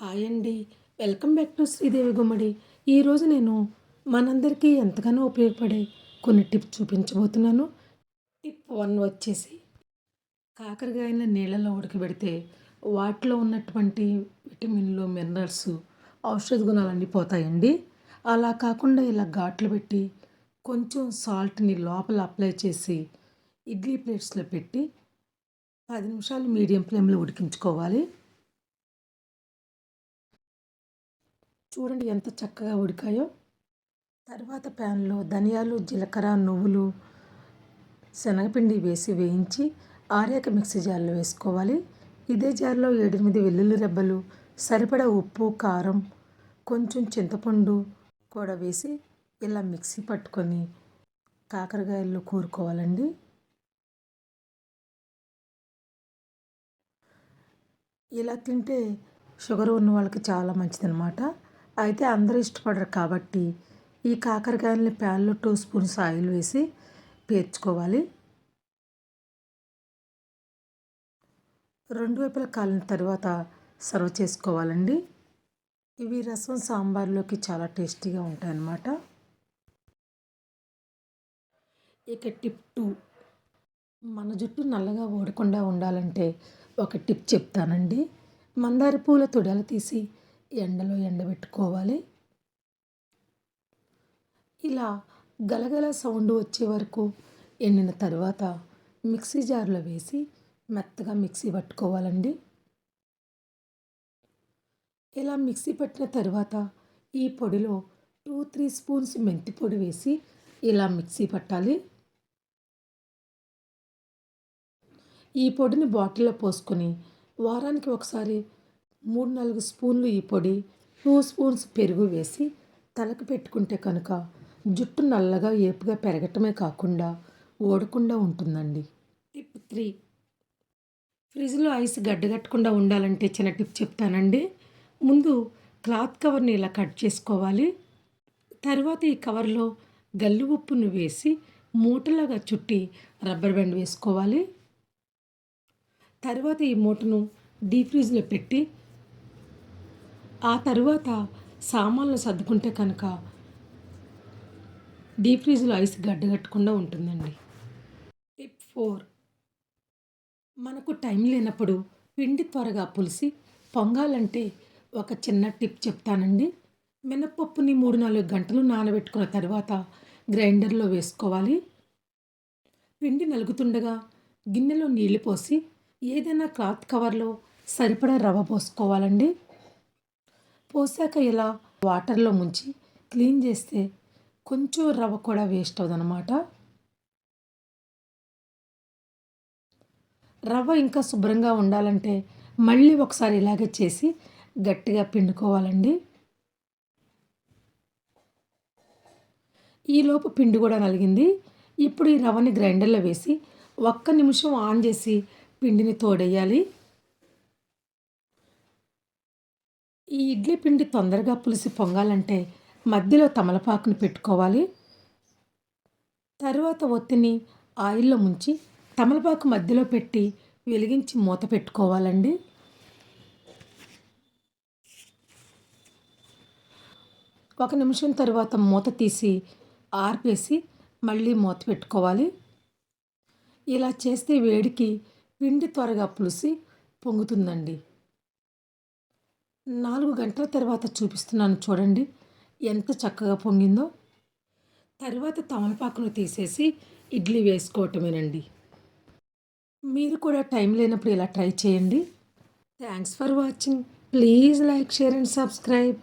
Hi అండి. Welcome back to Sridevi గుమ్మడి. ఈరోజు నేను మనందరికీ ఎంతగానో ఉపయోగపడే కొన్ని టిప్స్ చూపించబోతున్నాను. టిప్ 1 వచ్చేసి కాకరకాయలను నీళ్ళలో ఉడకబెడితే వాటిలో ఉన్నటువంటి విటమిన్లు, మినరల్స్, ఔషధ గుణాలన్నీ పోతాయండి. అలా కాకుండా ఇలా ఘాట్లు పెట్టి కొంచెం సాల్ట్‌ని లోపల అప్లై చేసి ఇడ్లీ ప్లేట్స్‌లో పెట్టి 10 నిమిషాలు మీడియం ఫ్లేమ్‌లో ఉడికించుకోవాలి. చూడండి ఎంత చక్కగా ఉడికాయో. తర్వాత ప్యాన్లో ధనియాలు, జీలకర్ర, నువ్వులు, శనగపిండి వేసి వేయించి ఆరాక మిక్సీ జార్లో వేసుకోవాలి. ఇదే జార్లో 7-8 వెల్లుల్లి రెబ్బలు, సరిపడా ఉప్పు, కారం, కొంచెం చింతపండు కూడా వేసి ఇలా మిక్సీ పట్టుకొని కాకరకాయల్లో కూరుకోవాలండి. ఇలా తింటే షుగర్ ఉన్న వాళ్ళకి చాలా మంచిదన్నమాట. అయితే అందరూ ఇష్టపడరు కాబట్టి ఈ కాకరకాయలని ప్యాన్లో 2 స్పూన్స్ ఆయిల్ వేసి పేర్చుకోవాలి. రెండు వైపులా కాలిన తర్వాత సర్వ్ చేసుకోవాలండి. ఇవి రసం, సాంబార్లోకి చాలా టేస్టీగా ఉంటాయన్నమాట. ఇక టిప్ 2, మన జుట్టు నల్లగా ఊడకుండా ఉండాలంటే ఒక టిప్ చెప్తానండి. మందార పూల తొడలు తీసి ఎండలో ఎండబెట్టుకోవాలి. ఇలా గలగల సౌండ్ వచ్చే వరకు ఎండిన తర్వాత మిక్సీ జార్లో వేసి మెత్తగా మిక్సీ పట్టుకోవాలండి. ఇలా మిక్సీ పట్టిన తర్వాత ఈ పొడిలో 2-3 స్పూన్స్ మెంతి పొడి వేసి ఇలా మిక్సీ పట్టాలి. ఈ పొడిని బాటిల్లో పోసుకొని వారానికి ఒకసారి 3-4 స్పూన్లు ఈ పొడి, 2 స్పూన్స్ పెరుగు వేసి తలకు పెట్టుకుంటే కనుక జుట్టు నల్లగా ఏపుగా పెరగటమే కాకుండా ఊడకుండా ఉంటుందండి. టిప్ 3, ఫ్రిడ్జ్లో ఐస్ గడ్డగట్టకుండా ఉండాలంటే చిన్న టిప్ చెప్తానండి. ముందు క్లాత్ కవర్ని ఇలా కట్ చేసుకోవాలి. తర్వాత ఈ కవర్లో గల్లు ఉప్పును వేసి మూటలాగా చుట్టి రబ్బర్ బ్యాండ్ వేసుకోవాలి. తర్వాత ఈ మూటను డీప్ ఫ్రిడ్జ్లో పెట్టి ఆ తర్వాత సామాన్లు సర్దుకుంటే కనుక డీప్ ఫ్రిడ్జ్లో ఐస్ గడ్డగట్టకుండా ఉంటుందండి. టిప్ 4, మనకు టైం లేనప్పుడు పిండి త్వరగా పులిసి పొంగాలంటే ఒక చిన్న టిప్ చెప్తానండి. మినపప్పుని 3-4 గంటలు నానబెట్టుకున్న తర్వాత గ్రైండర్లో వేసుకోవాలి. పిండి నలుగుతుండగా గిన్నెలో నీళ్లు పోసి ఏదైనా క్లాత్ కవర్లో సరిపడా రవ్వ పోసుకోవాలండి. పోసాక ఇలా వాటర్లో ముంచి క్లీన్ చేస్తే కొంచెం రవ్వ కూడా వేస్ట్ అవ్వదన్నమాట. రవ్వ ఇంకా శుభ్రంగా ఉండాలంటే మళ్ళీ ఒకసారి ఇలాగే చేసి గట్టిగా పిండుకోవాలండి. ఈలోపు పిండి కూడా నలిగింది. ఇప్పుడు ఈ రవ్వని గ్రైండర్లో వేసి 1 నిమిషం ఆన్ చేసి పిండిని తోడేయాలి. ఈ ఇడ్లీ పిండి తొందరగా పులిసి పొంగాలంటే మధ్యలో తమలపాకుని పెట్టుకోవాలి. తర్వాత ఒత్తిని ఆయిల్లో ముంచి తమలపాకు మధ్యలో పెట్టి వెలిగించి మూత పెట్టుకోవాలండి. ఒక నిమిషం తర్వాత మూత తీసి ఆర్పేసి మళ్ళీ మూత పెట్టుకోవాలి. ఇలా చేస్తే వేడికి పిండి త్వరగా పులిసి పొంగుతుందండి. 4 గంటల తర్వాత చూపిస్తున్నాను చూడండి ఎంత చక్కగా పొంగిందో. తర్వాత తమలపాకును తీసేసి ఇడ్లీ వేసుకోవటమేనండి. మీరు కూడా టైం లేనప్పుడు ఇలా ట్రై చేయండి. Thanks for watching. Please like, share and subscribe.